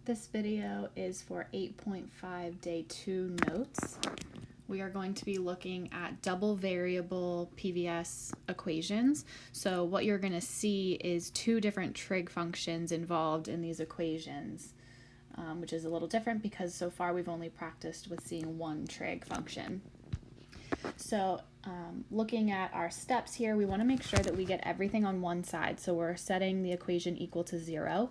This video is for 8.5 day 2 notes. We are going to be looking at double variable PVS equations. So what you're going to see is two different trig functions involved in these equations, which is a little different because so far we've only practiced with seeing one trig function. So looking at our steps here, we want to make sure that we get everything on one side. So we're setting the equation equal to 0.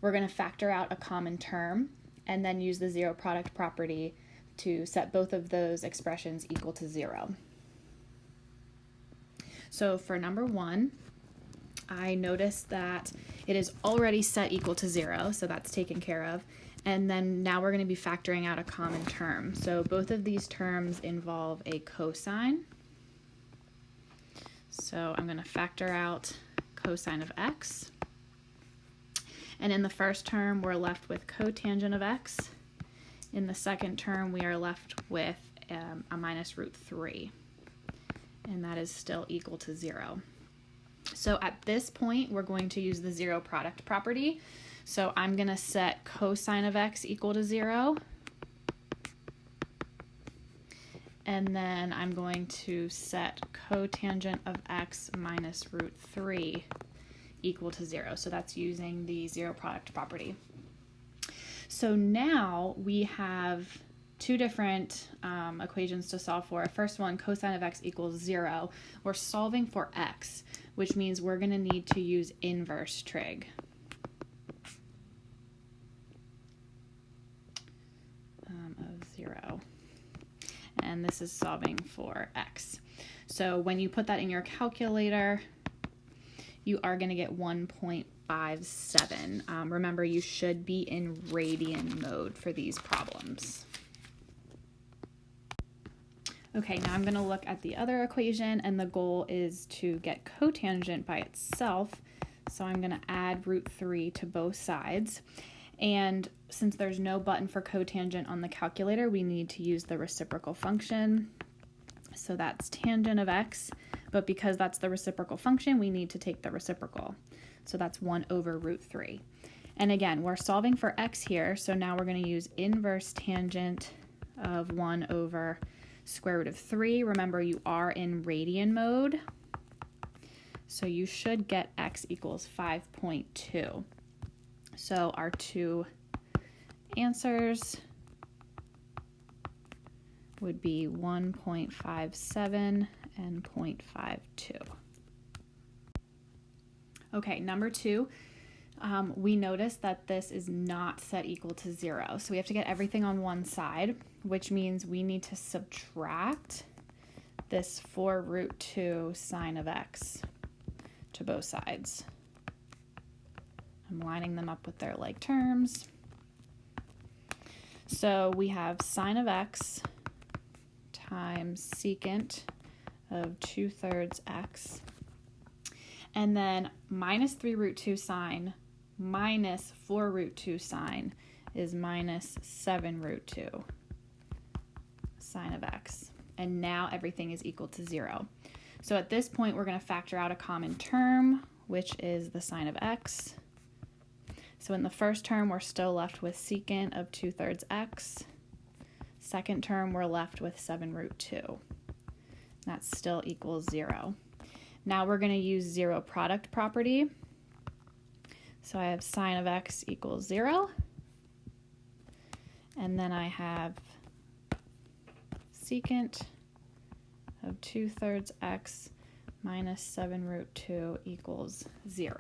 We're going to factor out a common term and then use the zero product property to set both of those expressions equal to 0. So for number 1, I noticed that it is already set equal to 0, so that's taken care of. And then now we're going to be factoring out a common term. So both of these terms involve a cosine. So I'm going to factor out cosine of x. And in the first term, we're left with cotangent of x. In the second term, we are left with a minus root 3. And that is still equal to 0. So at this point, we're going to use the zero product property. So I'm going to set cosine of x equal to 0. And then I'm going to set cotangent of x minus root 3 equal to 0. So that's using the zero product property. So now we have two different equations to solve for. First one, cosine of x equals 0. We're solving for x, which means we're going to need to use inverse trig. Of 0. And this is solving for x. So when you put that in your calculator, you are going to get 1.57. Remember, you should be in radian mode for these problems. Okay, now I'm going to look at the other equation, and the goal is to get cotangent by itself. So I'm going to add root 3 to both sides. And since there's no button for cotangent on the calculator, we need to use the reciprocal function. So that's tangent of x, but because that's the reciprocal function, we need to take the reciprocal. So that's 1 over root 3. And again, we're solving for x here, so now we're going to use inverse tangent of 1 over square root of 3. Remember, you are in radian mode, so you should get x equals 5.2. So our two answers would be 1.57 and 0.52. Okay, number 2, we notice that this is not set equal to 0. So we have to get everything on one side, which means we need to subtract this 4 root 2 sine of x to both sides. I'm lining them up with their like terms. So we have sine of x times secant of 2/3 x. And then minus 3 root 2 sine minus 4 root 2 sine is minus 7 root 2 sine of x. And now everything is equal to 0. So at this point, we're going to factor out a common term, which is the sine of x. So in the first term, we're still left with secant of 2/3 x. Second term, we're left with 7 root 2. That still equals 0. Now we're going to use zero product property. So I have sine of x equals 0. And then I have secant of 2/3 x minus 7 root 2 equals 0.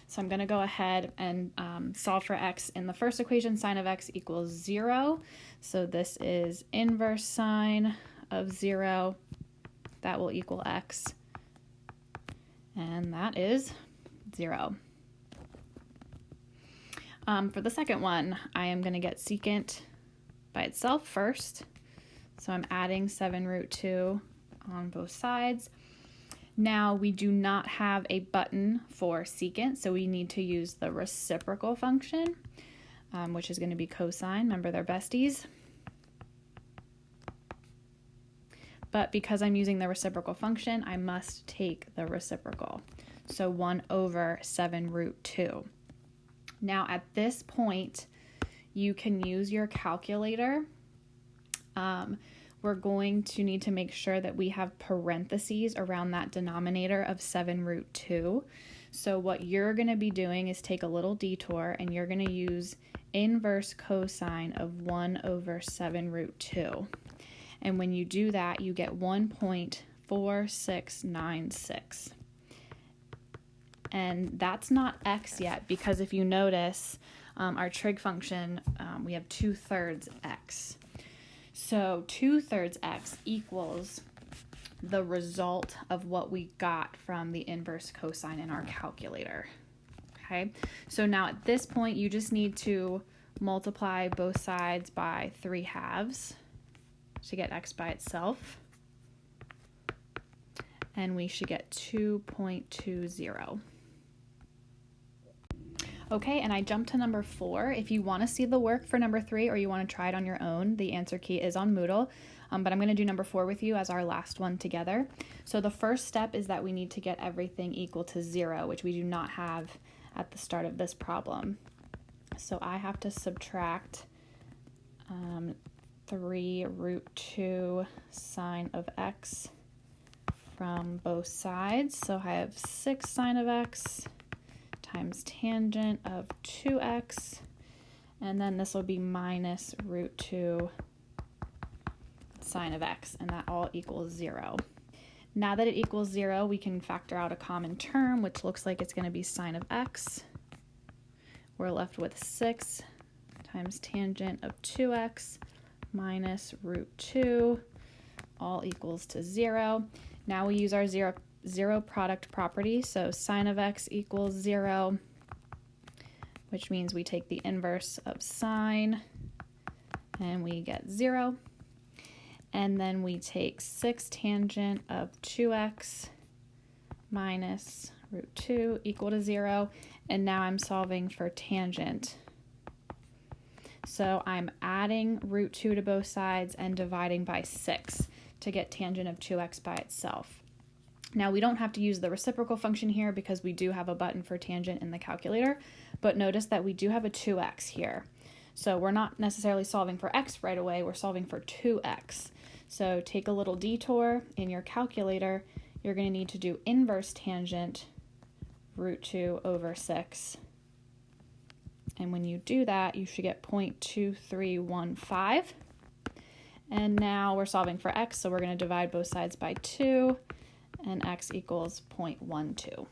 So I'm going to go ahead and solve for x. In the first equation, sine of x equals 0. So this is inverse sine of 0. That will equal x. And that is 0. For the second one, I am going to get secant by itself first. So I'm adding 7 root 2 on both sides. Now we do not have a button for secant, so we need to use the reciprocal function, which is going to be cosine. Remember, they're besties. But because I'm using the reciprocal function, I must take the reciprocal. So 1 over 7 root 2. Now at this point, you can use your calculator. We're going to need to make sure that we have parentheses around that denominator of 7 root 2. So what you're going to be doing is take a little detour and you're going to use inverse cosine of 1 over 7 root 2. And when you do that, you get 1.4696. And that's not x yet, because if you notice, our trig function, we have 2/3 x. So 2/3 x equals the result of what we got from the inverse cosine in our calculator. Okay, so now at this point, you just need to multiply both sides by 3/2 to get x by itself. And we should get 2.20. Okay, and I jumped to number 4. If you want to see the work for number 3 or you want to try it on your own, the answer key is on Moodle. But I'm going to do number 4 with you as our last one together. So the first step is that we need to get everything equal to 0, which we do not have at the start of this problem. So I have to subtract 3 root 2 sine of x from both sides. So I have 6 sine of x times tangent of 2x, and then this will be minus root 2 sine of x, and that all equals 0. Now that it equals 0, we can factor out a common term, which looks like it's going to be sine of x. We're left with 6 times tangent of 2x minus root 2, all equals to 0. Now we use our zero product property, so sine of x equals 0, which means we take the inverse of sine and we get 0. And then we take 6 tangent of 2x minus root 2 equal to 0. And now I'm solving for tangent. So I'm adding root 2 to both sides and dividing by 6 to get tangent of 2x by itself. Now we don't have to use the reciprocal function here because we do have a button for tangent in the calculator, but notice that we do have a 2x here. So we're not necessarily solving for x right away, we're solving for 2x. So take a little detour in your calculator. You're going to need to do inverse tangent root 2 over 6. And when you do that, you should get 0.2315. And now we're solving for x, so we're going to divide both sides by 2, and x equals 0.12.